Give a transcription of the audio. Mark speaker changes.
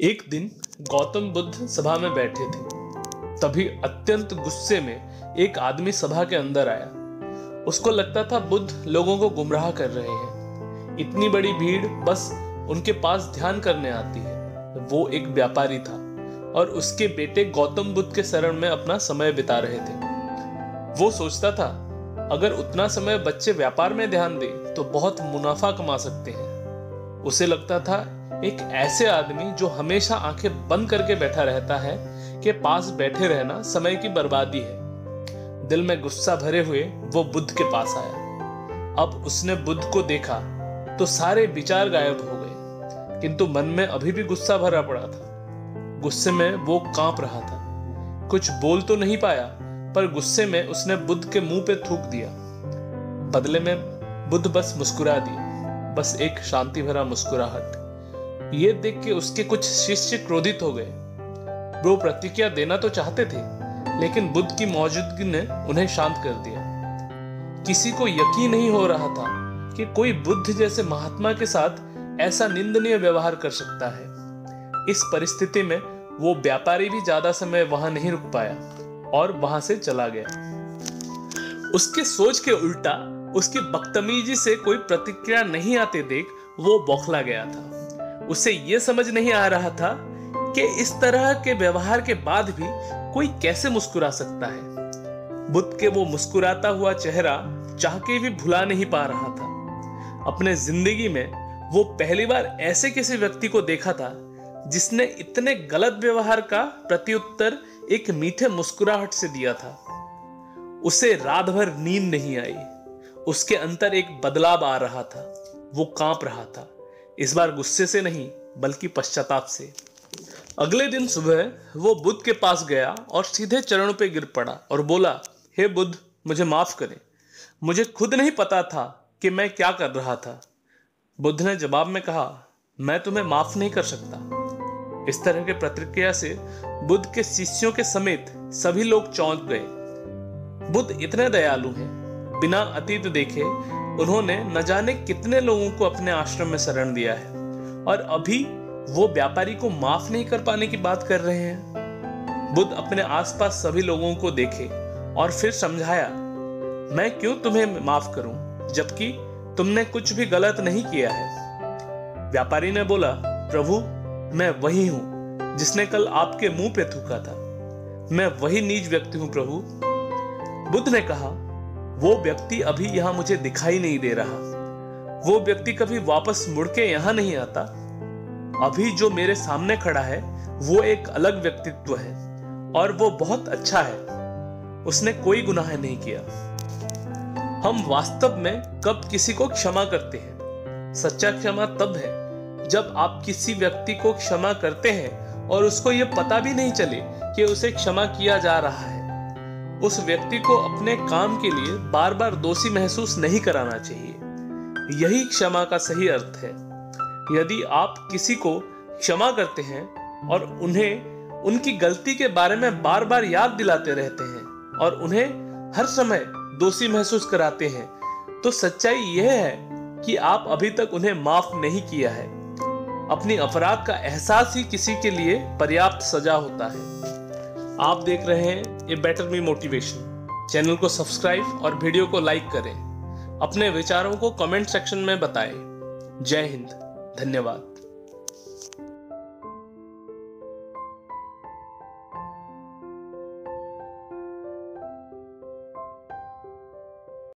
Speaker 1: एक दिन गौतम बुद्ध सभा में बैठे थे। तभी अत्यंत गुस्से में एक आदमी सभा के अंदर आया। उसको लगता था बुद्ध लोगों को गुमराह कर रहे हैं। इतनी बड़ी भीड़ बस उनके पास ध्यान करने आती है। वो एक व्यापारी था और उसके बेटे गौतम बुद्ध के शरण में अपना समय बिता रहे थे। वो सोचता था अगर उतना समय बच्चे व्यापार में ध्यान दे तो बहुत मुनाफा कमा सकते हैं। उसे लगता था एक ऐसे आदमी जो हमेशा आंखें बंद करके बैठा रहता है के पास बैठे रहना समय की बर्बादी है। दिल में गुस्सा भरे हुए वो बुद्ध के पास आया। अब उसने बुद्ध को देखा तो सारे विचार गायब हो गए, किंतु मन में अभी भी गुस्सा भरा पड़ा था। गुस्से में वो कांप रहा था। कुछ बोल तो नहीं पाया, पर गुस्से में उसने बुद्ध के मुंह पे थूक दिया। बदले में बुद्ध बस मुस्कुरा दिए, बस एक शांति भरा मुस्कुराहट। ये देख के उसके कुछ शिष्य क्रोधित हो गए। वो प्रतिक्रिया देना तो चाहते थे, लेकिन बुद्ध की मौजूदगी ने उन्हें शांत कर दिया। किसी को यकीन नहीं हो रहा था कि कोई बुद्ध जैसे महात्मा के साथ ऐसा निंदनीय व्यवहार कर सकता है। इस परिस्थिति में वो व्यापारी भी ज्यादा समय वहां नहीं रुक पाया और वहां से चला गया। उसके सोच के उल्टा उसकी बदतमीजी से कोई प्रतिक्रिया नहीं आते देख वो बौखला गया था। उसे यह समझ नहीं आ रहा था कि इस तरह के व्यवहार के बाद भी कोई कैसे मुस्कुरा सकता है। बुद्ध के वो मुस्कुराता हुआ चेहरा चाह के भी भुला नहीं पा रहा था। अपने जिंदगी में वो पहली बार ऐसे किसी व्यक्ति को देखा था जिसने इतने गलत व्यवहार का प्रत्युत्तर एक मीठे मुस्कुराहट से दिया था। उसे रात भर नींद नहीं आई। उसके अंदर एक बदलाव आ रहा था। वो कांप रहा था, इस बार गुस्से से नहीं बल्कि पश्चाताप से। अगले दिन सुबह वो बुद्ध के पास गया और सीधे चरणों पे गिर पड़ा और बोला, हे बुद्ध, मुझे माफ करें। मुझे खुद नहीं पता था कि मैं क्या कर रहा था। बुद्ध ने जवाब में कहा, मैं तुम्हें माफ नहीं कर सकता। इस तरह के प्रतिक्रिया से बुद्ध के शिष्यों के समेत सभी लोग चौंक गए। बुद्ध इतने दयालु हैं, बिना अतीत देखे उन्होंने न जाने कितने लोगों को अपने आश्रम में शरण दिया है, और अभी वो व्यापारी को माफ नहीं कर पाने की बात कर रहे हैं। बुद्ध अपने आसपास सभी लोगों को देखे और फिर समझाया, मैं क्यों तुम्हें माफ करूं जबकि तुमने कुछ भी गलत नहीं किया है। व्यापारी ने बोला, प्रभु, मैं वही हूं जिसने कल आपके मुंह पे थूका था। मैं वही नीच व्यक्ति हूं प्रभु। बुद्ध ने कहा, वो व्यक्ति अभी यहां मुझे दिखाई नहीं दे रहा। वो व्यक्ति कभी वापस मुड़ के यहां नहीं आता। अभी जो मेरे सामने खड़ा है वो एक अलग व्यक्तित्व है और वो बहुत अच्छा है। उसने कोई गुनाह नहीं किया। हम वास्तव में कब किसी को क्षमा करते हैं? सच्चा क्षमा तब है जब आप किसी व्यक्ति को क्षमा करते हैं और उसको ये पता भी नहीं चले कि उसे क्षमा किया जा रहा है। उस व्यक्ति को अपने काम के लिए बार बार दोषी महसूस नहीं कराना चाहिए। यही क्षमा का सही अर्थ है। यदि आप किसी को क्षमा करते हैं और उन्हें उनकी गलती के बारे में बार बार याद दिलाते रहते हैं और उन्हें हर समय दोषी महसूस कराते हैं, तो सच्चाई यह है कि आप अभी तक उन्हें माफ नहीं किया है। अपनी अपराध का एहसास ही किसी के लिए पर्याप्त सजा होता है। आप देख रहे हैं a better me motivation. Channel को सब्सक्राइब और वीडियो को लाइक करें। अपने विचारों को कमेंट सेक्शन में बताएं। जय हिंद, धन्यवाद।